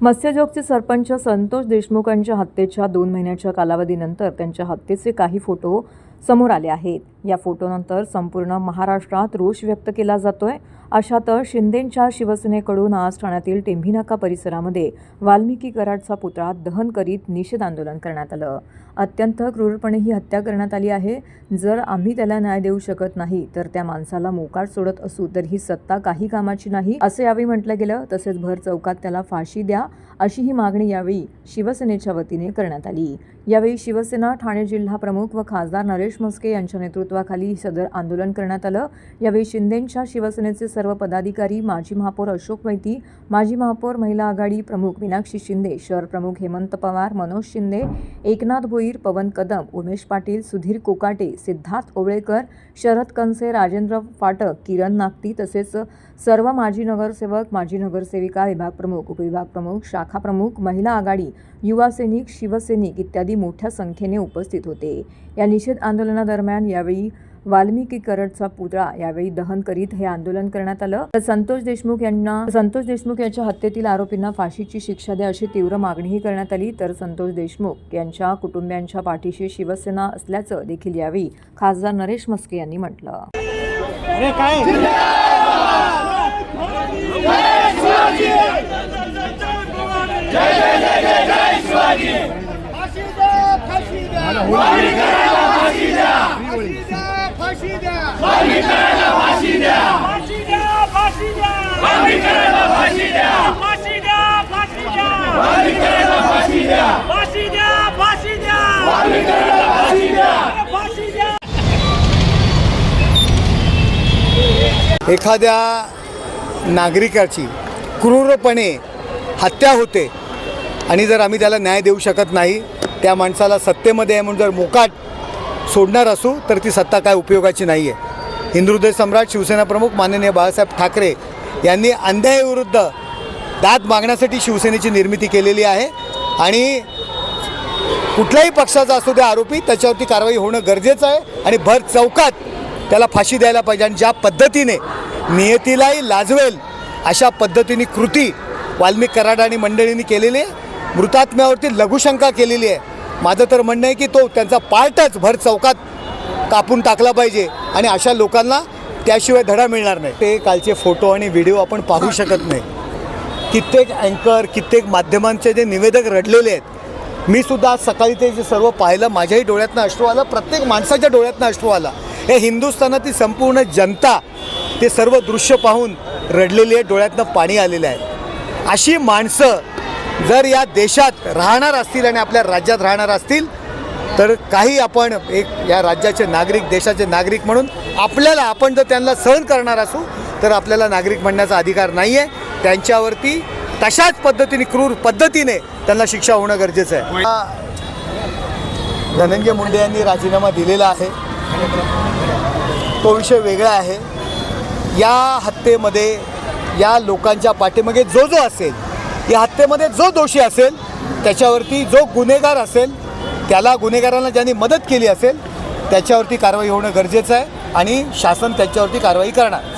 मत्स्यजोगचे सरपंच संतोष देशमुख यांच्या हत्येच्या 2 महिन्याच्या कालावधीनंतर त्यांच्या हत्येचे काही फोटो समोर आले आहेत। या फोटोनंतर संपूर्ण महाराष्ट्रात रोष व्यक्त केला जातोय। अशातच शिंदेंच्या शिवसेनेकडून आज ठाण्यातील टेंभीनाका परिसरामध्ये वाल्मिकी कराडचा पुतळा दहन करीत निषेध आंदोलन करण्यात आलं। अत्यंत क्रूरपणे ही हत्या करण्यात आली आहे। जर आम्ही त्याला न्याय देऊ शकत नाही तर त्या माणसाला मोकाट सोडत असू तर ही सत्ता काही कामाची नाही असं यावेळी म्हटलं गेलं। तसेच भर चौकात त्याला फाशी द्या अशी ही मागणी यावेळी शिवसेनेच्या वतीने करण्यात आली। यावेळी शिवसेना ठाणे जिल्हा प्रमुख व खासदार नरेश म्हस्के यांच्या नेतृत्वाखाली सदर आंदोलन करण्यात आलं। यावेळी शिंदेंच्या शिवसेनेचे सर्व पदाधिकारी, माजी महापौर अशोक मैती, माजी महापौर महिला आघाडी प्रमुख मीनाक्षी शिंदे, शहर प्रमुख हेमंत पवार, मनोज शिंदे, एकनाथ भोईर, पवन कदम, उमेश पाटील, सुधीर कोकाटे, सिद्धार्थ ओवळेकर, शरद कनसे, राजेंद्र फाटक, किरण नागती तसेच सर्व माजी नगरसेवक, माजी नगरसेविका, विभाग प्रमुख, उपविभाग प्रमुख, शाखा प्रमुख, महिला आघाडी, युवा सैनिक, शिवसैनिक इत्यादी मोठ्या संख्येने उपस्थित होते। या निषेध आंदोलनादरम्यान यावेळी वाल्मिकी कराडचा पुतळा यावेळी दहन करीत हे आंदोलन करण्यात आलं। तर संतोष देशमुख यांच्या हत्येतील आरोपींना फाशीची शिक्षा द्या अशी तीव्र मागणीही करण्यात आली। तर संतोष देशमुख यांच्या कुटुंबियांच्या पाठीशी शिवसेना असल्याचं देखील यावेळी खासदार नरेश म्हस्के यांनी म्हटलं। एखाद्या नागरिकाची क्रूरपणे हत्या होते आणि जर आम्ही त्याला न्याय देऊ शकत नाही, त्या माणसाला सत्तेमध्ये आहे म्हणून जर मोकाट सोडणार असू तर ती सत्ता काय उपयोगाची नाही आहे। हिंदुहृदय सम्राट शिवसेना प्रमुख माननीय बाळासाहेब ठाकरे यांनी अन्यायाविरुद्ध दाद मागण्यासाठी शिवसेनेची निर्मिती केलेली आहे आणि कुठल्याही पक्षाचा असू द्या आरोपी त्याच्यावरती कारवाई होणं गरजेचं आहे आणि भर चौकात त्याला फाशी द्यायला पाहिजे। आणि ज्या पद्धतीने नियतीलाही लाजवेल अशा पद्धतीने कृती वाल्मिकी कराड आणि मंडळींनी केलेली आहे, मृतात्म्यावरती लघुशंका केलेली आहे। माझं तर म्हणणं आहे की तो त्यांचा पार्टच भर चौकात कापून टाकला पाहिजे आणि अशा लोकांना त्याशिवाय धडा मिळणार नाही। ते कालचे फोटो आणि व्हिडिओ आपण पाहू शकत नाही। कित्येक अँकर, कित्येक माध्यमांचे जे निवेदक रडलेले आहेत, मी सुद्धा आज सकाळी ते जे सर्व पाहिलं, माझ्याही डोळ्यातनं अश्रू आलं, प्रत्येक माणसाच्या डोळ्यातनं अश्रू आला। हे हिंदुस्थानातील संपूर्ण जनता ते सर्व दृश्य पाहून रडलेली आहे, डोळ्यातनं पाणी आलेलं आहे। अशी माणसं जर या देशात राहणार असतील आणि आपल्या राज्यात राहणार असतील तर काही आपण एक या राज्याचे नागरिक, देशाचे नागरिक म्हणून आपण जर त्यांना सहन करणार असू तर आपल्याला नागरिक म्हणण्याचा अधिकार नाही आहे। त्यांच्यावरती तशाच पद्धतीने, क्रूर पद्धतीने त्यांना शिक्षा होणं गरजेचं आहे। धनंजय मुंडे यांनी राजीनामा दिलेला आहे, तो विषय वेगळा आहे। या हत्येमध्ये या लोकांच्या पाठीमागे जो असेल, या हत्येमध्ये जो दोषी असेल, त्याच्यावरती जो गुन्हेगार असेल, त्याला गुन्हेगारांना ज्यांनी मदत केली असेल त्याच्यावरती कारवाई होणं गरजेचं आहे आणि शासन त्याच्यावरती कारवाई करणार।